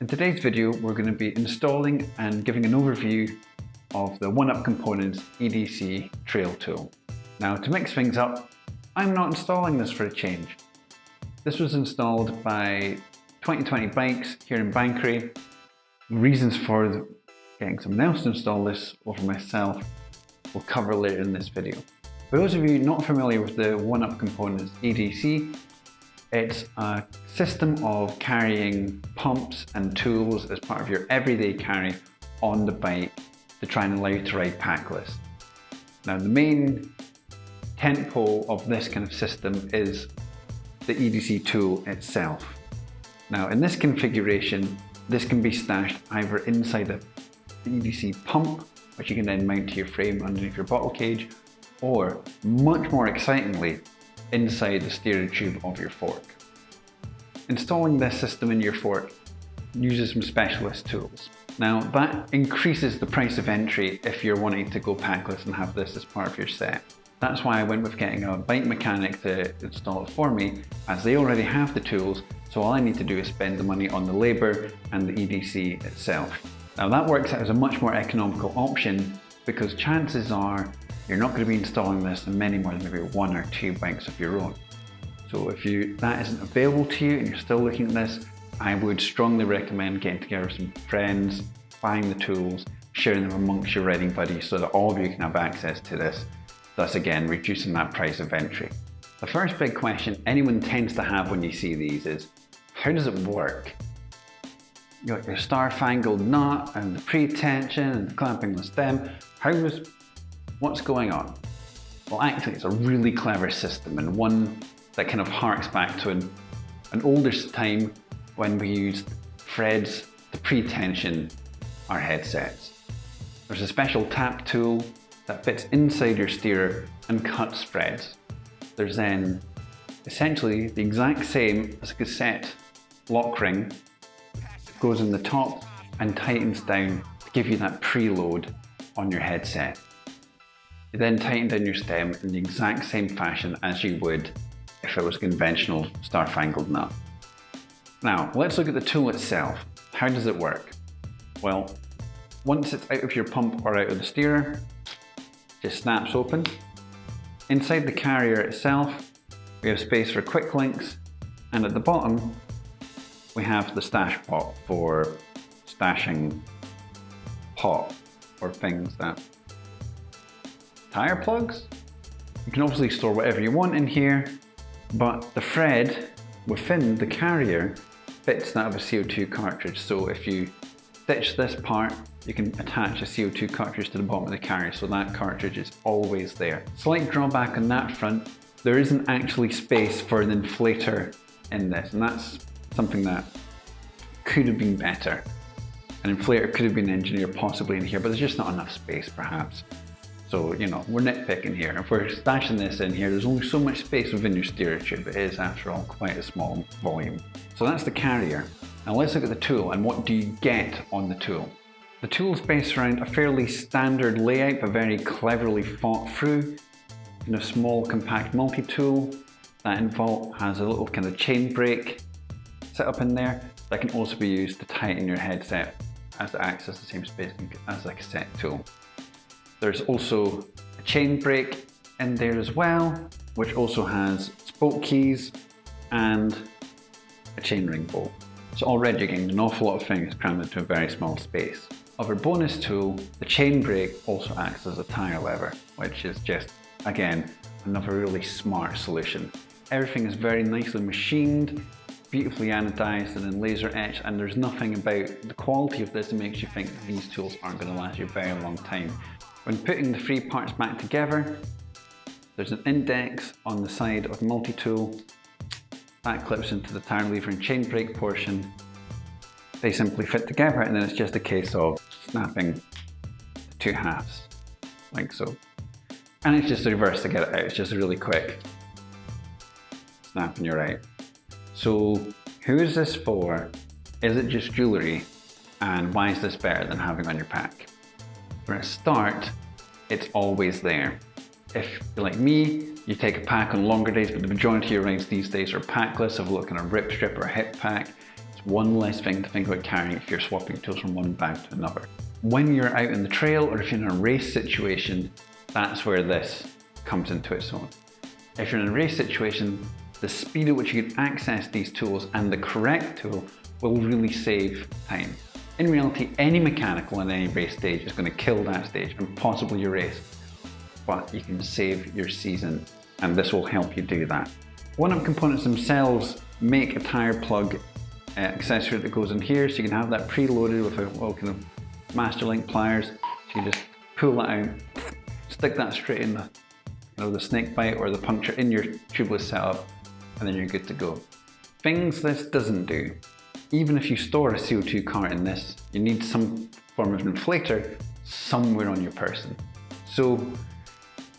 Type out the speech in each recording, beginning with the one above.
In today's video, we're going to be installing and giving an overview of the OneUp Components EDC Trail tool. Now, to mix things up, I'm not installing this for a change. This was installed by 2020 Bikes here in Banshee. Reasons for getting someone else to install this over myself we'll cover later in this video. For those of you not familiar with the OneUp Components EDC, it's a system of carrying pumps and tools as part of your everyday carry on the bike to try and allow you to ride packless. Now, the main tentpole of this kind of system is the EDC tool itself. Now, in this configuration, this can be stashed either inside the EDC pump, which you can then mount to your frame underneath your bottle cage, or much more excitingly, inside the steering tube of your fork. Installing this system in your fork uses some specialist tools. Now, that increases the price of entry if you're wanting to go packless and have this as part of your set. That's why I went with getting a bike mechanic to install it for me, as they already have the tools, so all I need to do is spend the money on the labour and the EDC itself. Now, that works out as a much more economical option because chances are you're not going to be installing this in many more than maybe one or two bikes of your own. So if that isn't available to you and you're still looking at this, I would strongly recommend getting together with some friends, buying the tools, sharing them amongst your riding buddies so that all of you can have access to this, thus again reducing that price of entry. The first big question anyone tends to have when you see these is, how does it work? You got your star-fangled nut and the pre-tension and clamping the stem. What's going on? Well, actually, it's a really clever system and one that kind of harks back to an older time when we used threads to pre-tension our headsets. There's a special tap tool that fits inside your steerer and cuts threads. There's then essentially the exact same as a cassette lock ring that goes in the top and tightens down to give you that preload on your headset. You then tighten down your stem in the exact same fashion as you would if it was a conventional star-fangled nut. Now, let's look at the tool itself. How does it work? Well, once it's out of your pump or out of the steerer, it just snaps open. Inside the carrier itself, we have space for quick links, and at the bottom, we have the stash pot for stashing pot or things that tire plugs. You can obviously store whatever you want in here, but the thread within the carrier fits that of a CO2 cartridge. So if you stitch this part, you can attach a CO2 cartridge to the bottom of the carrier, so that cartridge is always there. Slight drawback on that front, there isn't actually space for an inflator in this, and that's something that could have been better. An inflator could have been engineered possibly in here, but there's just not enough space perhaps. So, you know, we're nitpicking here. If we're stashing this in here, there's only so much space within your steerer tube. It is, after all, quite a small volume. So that's the carrier. Now let's look at the tool and what do you get on the tool. The tool is based around a fairly standard layout, but very cleverly thought through. In a small, compact multi-tool that has a little kind of chain brake set up in there that can also be used to tighten your headset as it accesses the same space as a cassette tool. There's also a chain brake in there as well, which also has spoke keys and a chainring bolt. So already you're getting an awful lot of things crammed into a very small space. Of our bonus tool, the chain brake also acts as a tire lever, which is just, again, another really smart solution. Everything is very nicely machined, beautifully anodized and then laser etched, and there's nothing about the quality of this that makes you think that these tools aren't going to last you a very long time. When putting the three parts back together, there's an index on the side of the multi-tool that clips into the tire lever and chain brake portion. They simply fit together and then it's just a case of snapping the two halves, like so. And it's just the reverse to get it out, it's just a really quick snap and you're out. So who is this for? Is it just jewellery? And why is this better than having on your pack? For a start, it's always there. If you're like me, you take a pack on longer days, but the majority of your rides these days are packless, of a look at a rip strip or a hip pack. It's One less thing to think about carrying if you're swapping tools from one bag to another. When you're out in the trail or if you're in a race situation, that's where this comes into its own. If you're in a race situation, the speed at which you can access these tools and the correct tool will really save time. In reality, any mechanical in any race stage is going to kill that stage and possibly your race, but you can save your season, and this will help you do that. OneUp Components themselves make a tire plug accessory that goes in here, so you can have that preloaded with a little kind of master link pliers. So you just pull that out, stick that straight in the snake bite or the puncture in your tubeless setup, and then you're good to go. Things this doesn't do. Even if you store a CO2 cart in this, you need some form of inflator somewhere on your person. So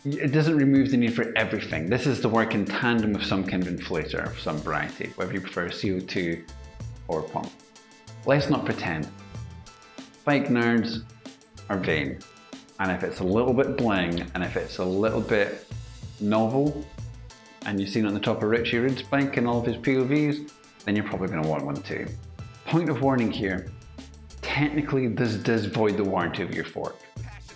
it doesn't remove the need for everything. This is to work in tandem with some kind of inflator of some variety, whether you prefer CO2 or pump. Let's not pretend. Bike nerds are vain. And if it's a little bit bling, and if it's a little bit novel, and you've seen it on the top of Richie Rood's bike and all of his POVs, then you're probably going to want one too. Point of warning here, technically this does void the warranty of your fork.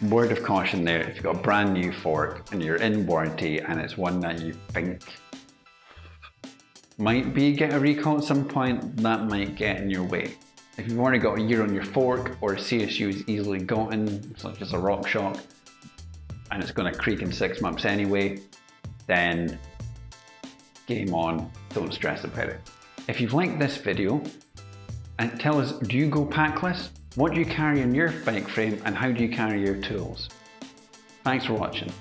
Word of caution there, if you've got a brand new fork and you're in warranty and it's one that you think might get a recall at some point, that might get in your way. If you've already got a year on your fork or a CSU is easily gotten, such as a RockShox, and it's going to creak in 6 months anyway, then game on, don't stress about it. If you've liked this video, and tell us, do you go packless? What do you carry in your bike frame and how do you carry your tools? Thanks for watching.